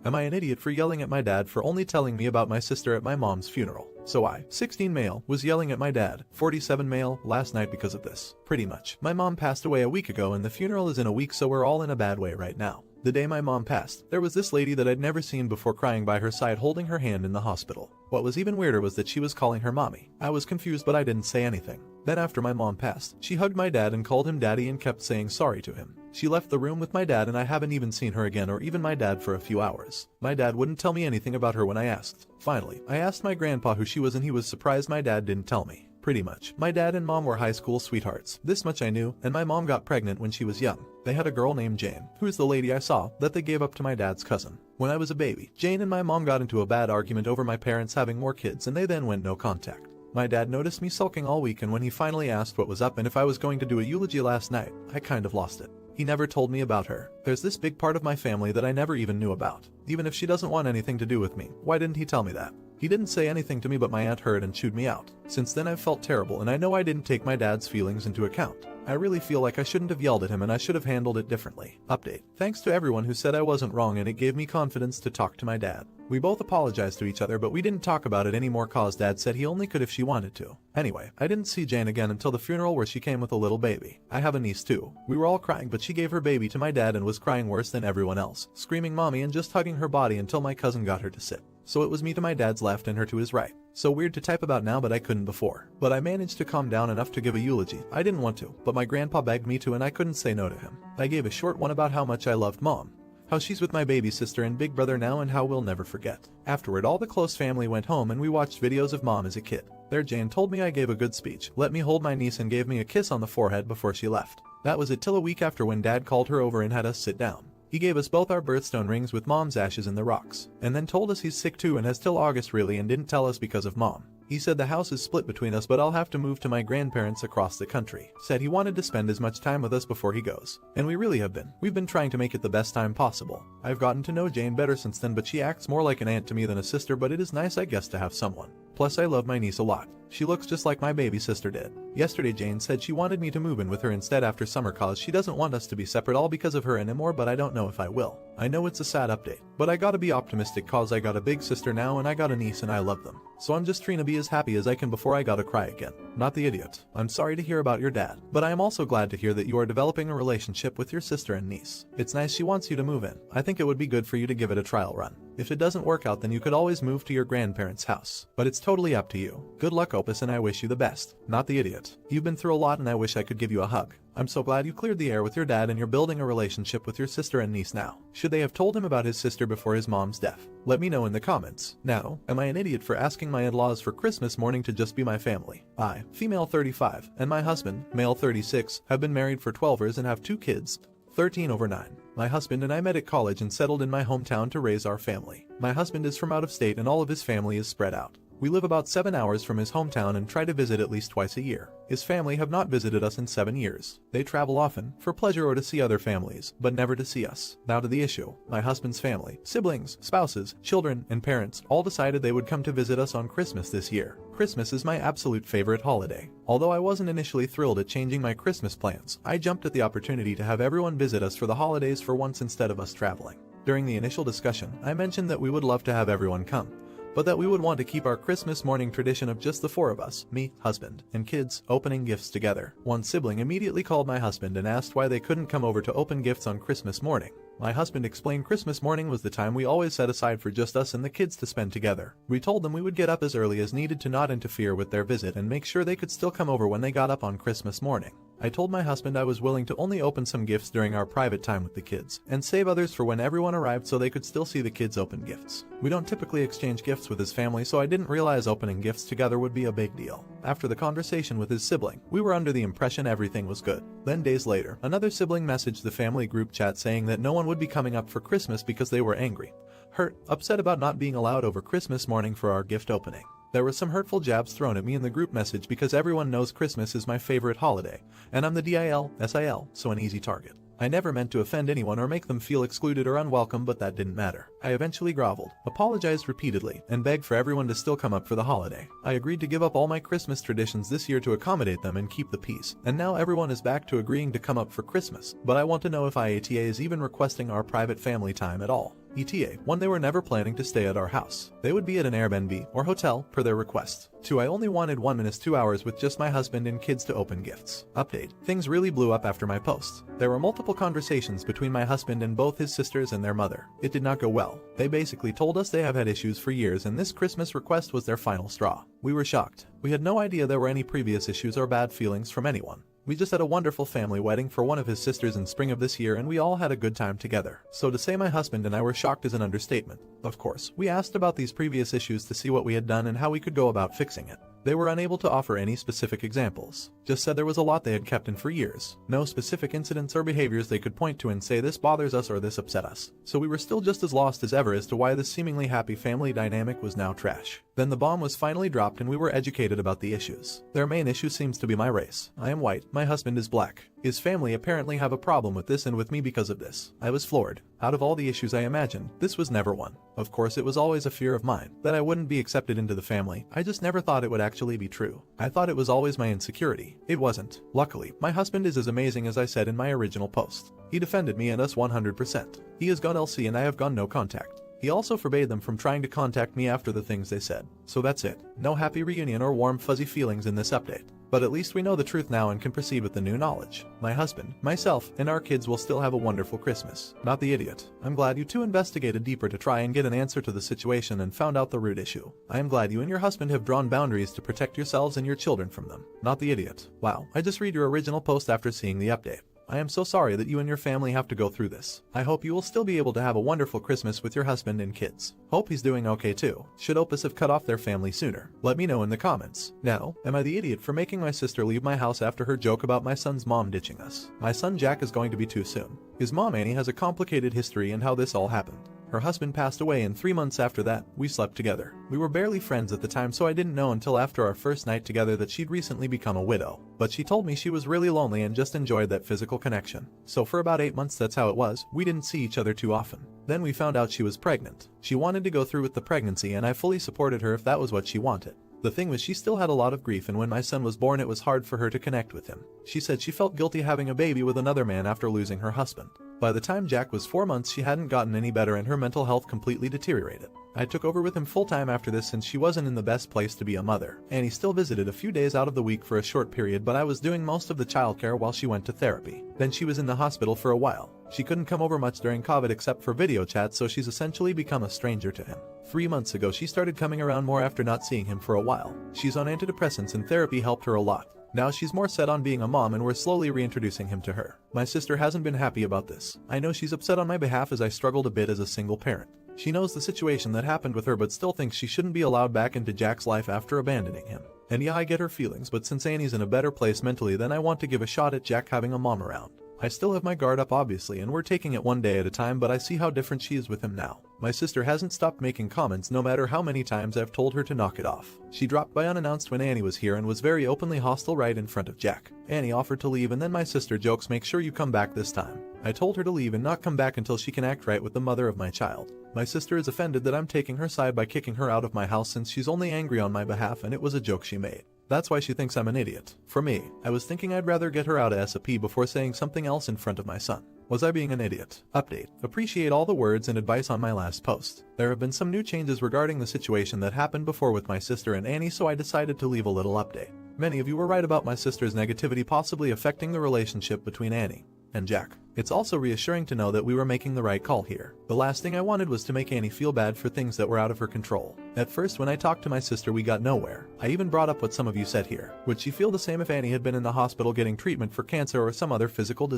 Am I an idiot for yelling at my dad for only telling me about my sister at my mom's funeral? So I, 16 male, was yelling at my dad, 47 male, last night because of this. Pretty much. My mom passed away a week ago and the funeral is in a week, so we're all in a bad way right now. The day my mom passed, there was this lady that I'd never seen before crying by her side holding her hand in the hospital. What was even weirder was that she was calling her mommy. I was confused, but I didn't say anything. Then after my mom passed, she hugged my dad and called him daddy and kept saying sorry to him. She left the room with my dad and I haven't even seen her again or even my dad for a few hours. My dad wouldn't tell me anything about her when I asked. Finally, I asked my grandpa who she was and he was surprised my dad didn't tell me. Pretty much. My dad and mom were high school sweethearts. This much I knew, and my mom got pregnant when she was young. They had a girl named Jane, who's the lady I saw, that they gave up to my dad's cousin. When I was a baby, Jane and my mom got into a bad argument over my parents having more kids and they then went no contact. My dad noticed me sulking all week and when he finally asked what was up and if I was going to do a eulogy last night, I kind of lost it. He never told me about her. There's this big part of my family that I never even knew about. Even if she doesn't want anything to do with me, why didn't he tell me that? He didn't say anything to me, but my aunt heard and chewed me out. Since then I've felt terrible and I know I didn't take my dad's feelings into account. I really feel like I shouldn't have yelled at him and I should have handled it differently. Update. Thanks to everyone who said I wasn't wrong and it gave me confidence to talk to my dad. We both apologized to each other, but we didn't talk about it anymore cause dad said he only could if she wanted to. Anyway, I didn't see Jane again until the funeral where she came with a little baby. I have a niece too. We were all crying, but she gave her baby to my dad and was crying worse than everyone else, screaming mommy and just hugging her body until my cousin got her to sit. So it was me to my dad's left and her to his right. So weird to type about now, but I couldn't before. But I managed to calm down enough to give a eulogy. I didn't want to, but my grandpa begged me to and I couldn't say no to him. I gave a short one about how much I loved mom, how she's with my baby sister and big brother now and how we'll never forget. Afterward, all the close family went home and we watched videos of mom as a kid. There Jane told me I gave a good speech, let me hold my niece and gave me a kiss on the forehead before she left. That was it till a week after when dad called her over and had us sit down. He gave us both our birthstone rings with mom's ashes in the rocks, and then told us he's sick too and has till August really and didn't tell us because of mom. He said the house is split between us but I'll have to move to my grandparents across the country. Said he wanted to spend as much time with us before he goes. And we really have been. We've been trying to make it the best time possible. I've gotten to know Jane better since then, but she acts more like an aunt to me than a sister, but it is nice I guess to have someone. Plus I love my niece a lot. She looks just like my baby sister did. Yesterday Jane said she wanted me to move in with her instead after summer cause she doesn't want us to be separate all because of her anymore, but I don't know if I will. I know it's a sad update, but I gotta be optimistic cause I got a big sister now and I got a niece and I love them. So I'm just trying to be as happy as I can before I gotta cry again. Not the idiot. I'm sorry to hear about your dad, but I am also glad to hear that you are developing a relationship with your sister and niece. It's nice she wants you to move in. I think it would be good for you to give it a trial run. If it doesn't work out then you could always move to your grandparents' house. But it's totally up to you. Good luck Opus and I wish you the best. Not the idiot. You've been through a lot and I wish I could give you a hug. I'm so glad you cleared the air with your dad and you're building a relationship with your sister and niece now. Should they have told him about his sister before his mom's death? Let me know in the comments. Now, am I an idiot for asking my in-laws for Christmas morning to just be my family? I, female 35, and my husband, male 36, have been married for 12 years and have 2 kids, 13 over 9. My husband and I met at college and settled in my hometown to raise our family. My husband is from out of state and all of his family is spread out. We live about 7 hours from his hometown and try to visit at least twice a year. His family have not visited us in 7 years. They travel often, for pleasure or to see other families, but never to see us. Now to the issue. My husband's family, siblings, spouses, children, and parents all decided they would come to visit us on Christmas this year. Christmas is my absolute favorite holiday. Although I wasn't initially thrilled at changing my Christmas plans, I jumped at the opportunity to have everyone visit us for the holidays for once instead of us traveling. During the initial discussion, I mentioned that we would love to have everyone come, but that we would want to keep our Christmas morning tradition of just the 4 of us, me, husband, and kids, opening gifts together. One sibling immediately called my husband and asked why they couldn't come over to open gifts on Christmas morning. My husband explained Christmas morning was the time we always set aside for just us and the kids to spend together. We told them we would get up as early as needed to not interfere with their visit and make sure they could still come over when they got up on Christmas morning. I told my husband I was willing to only open some gifts during our private time with the kids, and save others for when everyone arrived so they could still see the kids open gifts. We don't typically exchange gifts with his family, so I didn't realize opening gifts together would be a big deal. After the conversation with his sibling, we were under the impression everything was good. Then days later, another sibling messaged the family group chat saying that no one would be coming up for Christmas because they were angry, hurt, upset about not being allowed over Christmas morning for our gift opening. There were some hurtful jabs thrown at me in the group message because everyone knows Christmas is my favorite holiday, and I'm the DIL-SIL, so an easy target. I never meant to offend anyone or make them feel excluded or unwelcome, but that didn't matter. I eventually groveled, apologized repeatedly, and begged for everyone to still come up for the holiday. I agreed to give up all my Christmas traditions this year to accommodate them and keep the peace, and now everyone is back to agreeing to come up for Christmas. But I want to know if IATA is even requesting our private family time at all. ETA. 1. They were never planning to stay at our house. They would be at an Airbnb or hotel per their request. 2. I only wanted 1 minus 2 hours with just my husband and kids to open gifts. Update. Things really blew up after my post. There were multiple conversations between my husband and both his sisters and their mother. It did not go well. They basically told us they have had issues for years and this Christmas request was their final straw. We were shocked. We had no idea there were any previous issues or bad feelings from anyone. We just had a wonderful family wedding for one of his sisters in spring of this year and we all had a good time together. So to say my husband and I were shocked is an understatement. Of course, we asked about these previous issues to see what we had done and how we could go about fixing it. They were unable to offer any specific examples. Just said there was a lot they had kept in for years. No specific incidents or behaviors they could point to and say this bothers us or this upset us. So we were still just as lost as ever as to why this seemingly happy family dynamic was now trash. Then the bomb was finally dropped and we were educated about the issues. Their main issue seems to be my race. I am white, my husband is black. His family apparently have a problem with this and with me because of this. I was floored. Out of all the issues I imagined, this was never one. Of course it was always a fear of mine, that I wouldn't be accepted into the family. I just never thought it would actually be true. I thought it was always my insecurity. It wasn't. Luckily, my husband is as amazing as I said in my original post. He defended me and us 100%. He has gone LC and I have gone no contact. He also forbade them from trying to contact me after the things they said. So that's it. No happy reunion or warm fuzzy feelings in this update. But at least we know the truth now and can proceed with the new knowledge. My husband, myself, and our kids will still have a wonderful Christmas. Not the idiot. I'm glad you two investigated deeper to try and get an answer to the situation and found out the root issue. I am glad you and your husband have drawn boundaries to protect yourselves and your children from them. Not the idiot. Wow, I just read your original post after seeing the update. I am so sorry that you and your family have to go through this. I hope you will still be able to have a wonderful Christmas with your husband and kids. Hope he's doing okay too. Should Opus have cut off their family sooner? Let me know in the comments. Now, am I the idiot for making my sister leave my house after her joke about my son's mom ditching us? My son Jack is going to be too soon. His mom Annie has a complicated history in how this all happened. Her husband passed away and 3 months after that, we slept together. We were barely friends at the time so I didn't know until after our first night together that she'd recently become a widow. But she told me she was really lonely and just enjoyed that physical connection. So for about 8 months that's how it was, we didn't see each other too often. Then we found out she was pregnant. She wanted to go through with the pregnancy and I fully supported her if that was what she wanted. The thing was she still had a lot of grief and when my son was born it was hard for her to connect with him. She said she felt guilty having a baby with another man after losing her husband. By the time Jack was 4 months she hadn't gotten any better and her mental health completely deteriorated. I took over with him full-time after this since she wasn't in the best place to be a mother. Annie still visited a few days out of the week for a short period but I was doing most of the childcare while she went to therapy. Then she was in the hospital for a while. She couldn't come over much during COVID except for video chats so she's essentially become a stranger to him. 3 months ago she started coming around more after not seeing him for a while. She's on antidepressants and therapy helped her a lot. Now she's more set on being a mom and we're slowly reintroducing him to her. My sister hasn't been happy about this. I know she's upset on my behalf as I struggled a bit as a single parent. She knows the situation that happened with her but still thinks she shouldn't be allowed back into Jack's life after abandoning him. And yeah, I get her feelings, but since Annie's in a better place mentally then I want to give a shot at Jack having a mom around. I still have my guard up obviously and we're taking it one day at a time but I see how different she is with him now. My sister hasn't stopped making comments no matter how many times I've told her to knock it off. She dropped by unannounced when Annie was here and was very openly hostile right in front of Jack. Annie offered to leave and then my sister jokes make sure you come back this time. I told her to leave and not come back until she can act right with the mother of my child. My sister is offended that I'm taking her side by kicking her out of my house since she's only angry on my behalf and it was a joke she made. That's why she thinks I'm an idiot. For me, I was thinking I'd rather get her out of SAP before saying something else in front of my son. Was I being an idiot? Update. Appreciate all the words and advice on my last post. There have been some new changes regarding the situation that happened before with my sister and Annie so I decided to leave a little update. Many of you were right about my sister's negativity possibly affecting the relationship between Annie and Jack. It's also reassuring to know that we were making the right call here. The last thing I wanted was to make Annie feel bad for things that were out of her control. At first when I talked to my sister we got nowhere. I even brought up what some of you said here. Would she feel the same if Annie had been in the hospital getting treatment for cancer or some other physical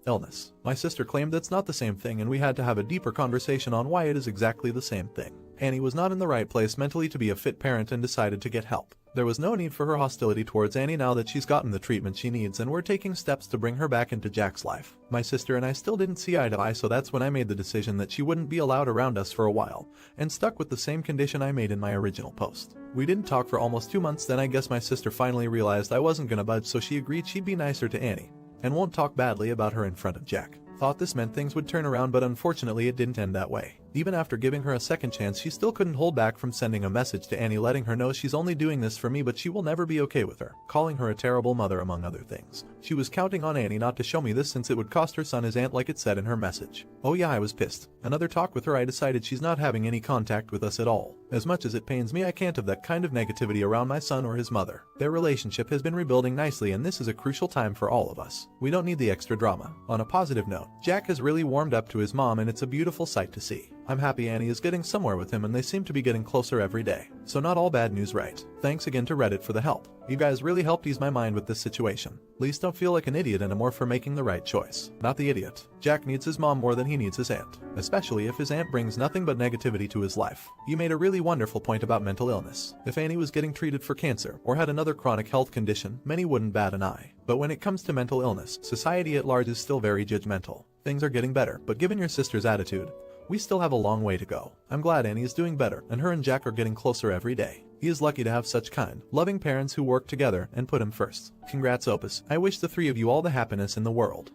illness? My sister claimed that's not the same thing and we had to have a deeper conversation on why it is exactly the same thing. Annie was not in the right place mentally to be a fit parent and decided to get help. There was no need for her hostility towards Annie now that she's gotten the treatment she needs and we're taking steps to bring her back into Jack's life. My sister and I still didn't see eye to eye so that's when I made the decision that she wouldn't be allowed around us for a while, and stuck with the same condition I made in my original post. We didn't talk for almost 2 months then I guess my sister finally realized I wasn't gonna budge so she agreed she'd be nicer to Annie, and won't talk badly about her in front of Jack. Thought this meant things would turn around but unfortunately it didn't end that way. Even after giving her a second chance, she still couldn't hold back from sending a message to Annie letting her know she's only doing this for me but she will never be okay with her, calling her a terrible mother among other things. She was counting on Annie not to show me this since it would cost her son his aunt like it said in her message. Oh yeah, I was pissed. Another talk with her, I decided she's not having any contact with us at all. As much as it pains me, I can't have that kind of negativity around my son or his mother. Their relationship has been rebuilding nicely and this is a crucial time for all of us. We don't need the extra drama. On a positive note, Jack has really warmed up to his mom and it's a beautiful sight to see. I'm happy Annie is getting somewhere with him and they seem to be getting closer every day. So not all bad news, right? Thanks again to Reddit for the help. You guys really helped ease my mind with this situation. Please don't feel like an idiot anymore for making the right choice. Not the idiot. Jack needs his mom more than he needs his aunt, especially if his aunt brings nothing but negativity to his life. You made a really wonderful point about mental illness. If Annie was getting treated for cancer or had another chronic health condition, many wouldn't bat an eye. But when it comes to mental illness, society at large is still very judgmental. Things are getting better, but given your sister's attitude, we still have a long way to go. I'm glad Annie is doing better and her and Jack are getting closer every day. He is lucky to have such kind, loving parents who work together and put him first. Congrats Opus. I wish the three of you all the happiness in the world.